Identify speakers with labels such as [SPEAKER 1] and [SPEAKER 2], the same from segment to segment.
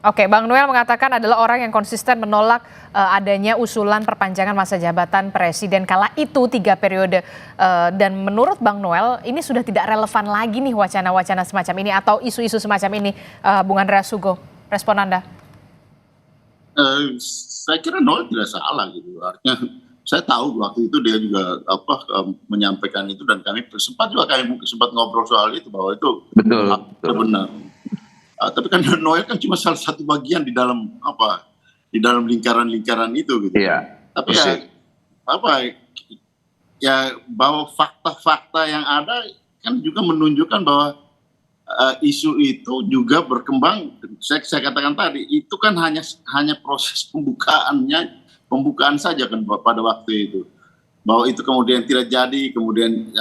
[SPEAKER 1] Oke, Bang Noel mengatakan adalah orang yang konsisten menolak adanya usulan perpanjangan masa jabatan presiden kala itu 3 periode. Dan menurut Bang Noel, ini sudah tidak relevan lagi nih wacana-wacana semacam ini atau isu-isu semacam ini, Bung Andreas Hugo. Respon Anda?
[SPEAKER 2] Saya kira Noel tidak salah gitu. Artinya saya tahu waktu itu dia juga menyampaikan itu dan kami sempat ngobrol soal itu bahwa itu
[SPEAKER 3] Betul, betul.
[SPEAKER 2] benar. Tapi kan Noel kan cuma salah satu bagian di dalam lingkaran-lingkaran itu gitu.
[SPEAKER 3] Iya.
[SPEAKER 2] Tapi ya bahwa fakta-fakta yang ada kan juga menunjukkan bahwa isu itu juga berkembang. Saya katakan tadi itu kan hanya proses pembukaan saja kan pada waktu itu, bahwa itu kemudian tidak jadi, kemudian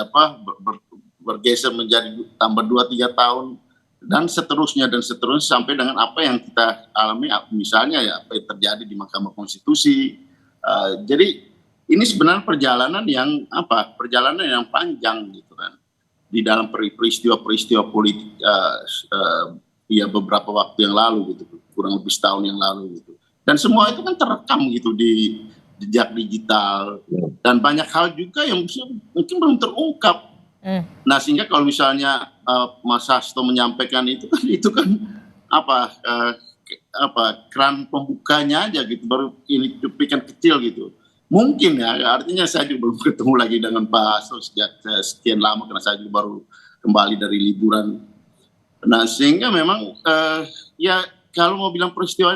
[SPEAKER 2] bergeser menjadi tambah 2-3 tahun dan seterusnya sampai dengan apa yang kita alami, misalnya ya apa yang terjadi di Mahkamah Konstitusi. Jadi ini sebenarnya perjalanan yang panjang gitu kan di dalam peristiwa-peristiwa politik ya beberapa waktu yang lalu gitu, kurang lebih setahun yang lalu gitu. Dan semua itu kan terekam gitu di jejak digital dan banyak hal juga yang mungkin belum terungkap. Nah sehingga kalau misalnya Mas Hasto menyampaikan itu kan keran pembukanya aja gitu, baru ini cuplikan kecil gitu. Mungkin ya, artinya saya juga belum ketemu lagi dengan Pak Hasto sejak sekian lama karena saya juga baru kembali dari liburan. Nah sehingga memang ya kalau mau bilang peristiwa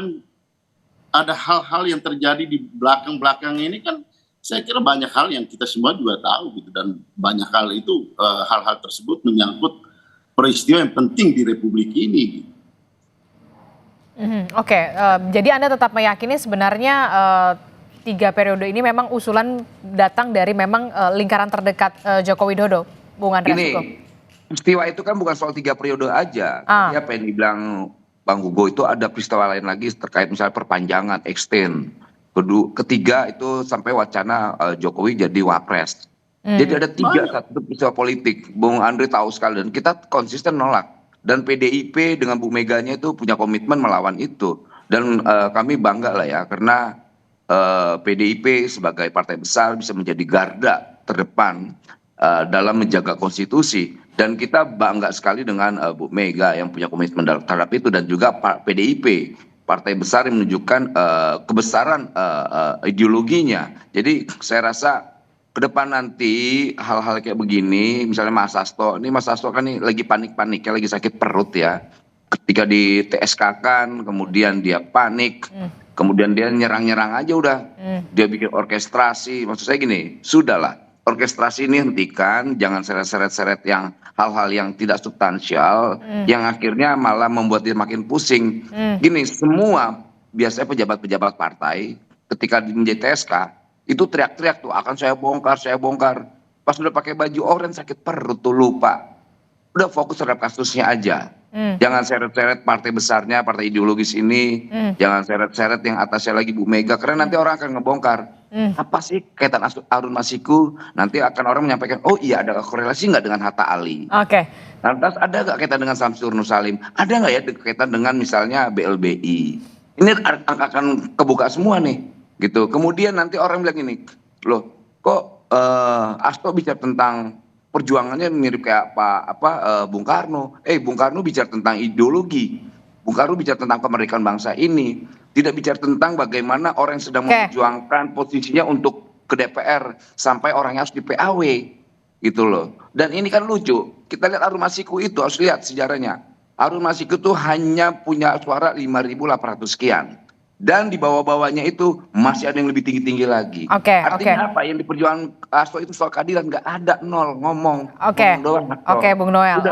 [SPEAKER 2] ada hal-hal yang terjadi di belakang ini kan saya kira banyak hal yang kita semua juga tahu gitu, dan banyak hal itu hal-hal tersebut menyangkut peristiwa yang penting di Republik ini.
[SPEAKER 1] Oke, jadi Anda tetap meyakini sebenarnya 3 periode ini memang usulan datang dari memang lingkaran terdekat Joko Widodo, Bung Andreas Hugo?
[SPEAKER 3] Peristiwa itu kan bukan soal 3 periode aja. Tadi apa yang dibilang Bang Hugo itu ada peristiwa lain lagi terkait misalnya perpanjangan, extend. Ketiga itu sampai wacana Jokowi jadi wapres. Jadi ada 3 satu peristiwa politik. Bung Andre tahu sekali dan kita konsisten nolak. Dan PDIP dengan Bu Meganya itu punya komitmen melawan itu. Dan kami bangga lah ya karena PDIP sebagai partai besar bisa menjadi garda terdepan dalam menjaga konstitusi. Dan kita bangga sekali dengan Bu Mega yang punya komitmen terhadap itu, dan juga PDIP. Partai besar yang menunjukkan kebesaran ideologinya. Jadi saya rasa ke depan nanti hal-hal kayak begini, misalnya Mas Hasto kan nih lagi panik-paniknya, lagi sakit perut ya. Ketika di TSK kan, kemudian dia panik, kemudian dia nyerang-nyerang aja udah. Dia bikin orkestrasi, maksud saya gini, sudahlah. Orkestrasi ini hentikan, jangan seret-seret yang hal-hal yang tidak substansial, yang akhirnya malah membuat dia makin pusing. Gini, semua biasanya pejabat-pejabat partai ketika menjadi TSK itu teriak-teriak tuh, akan saya bongkar. Pas udah pakai baju oranye sakit perut tuh lupa. Udah fokus terhadap kasusnya aja. Jangan seret-seret partai besarnya, partai ideologis ini. Jangan seret-seret yang atasnya lagi Bu Mega, karena nanti orang akan ngebongkar. Apa sih kaitan Harun Masiku? Nanti akan orang menyampaikan, oh iya ada korelasi nggak dengan Hatta Ali?
[SPEAKER 1] Oke.
[SPEAKER 3] Lantas ada nggak kaitan dengan Samsur Nur Salim? Ada nggak ya kaitan dengan misalnya BLBI? Ini akan kebuka semua nih, gitu. Kemudian nanti orang bilang ini, loh kok Hasto bicara tentang perjuangannya mirip kayak Bung Karno. Bung Karno bicara tentang ideologi. Bung Karno bicara tentang kemerdekaan bangsa ini. Tidak bicara tentang bagaimana orang yang sedang memperjuangkan posisinya untuk ke DPR sampai orangnya harus di PAW. Gitu loh. Dan ini kan lucu. Kita lihat Harun Masiku itu, harus lihat sejarahnya. Harun Masiku itu hanya punya suara 5.800 sekian. Dan di bawah-bawahnya itu masih ada yang lebih tinggi-tinggi lagi. Artinya apa? Yang diperjuangkan Hasto itu soal keadilan nggak ada, nol ngomong.
[SPEAKER 1] Bung Noel.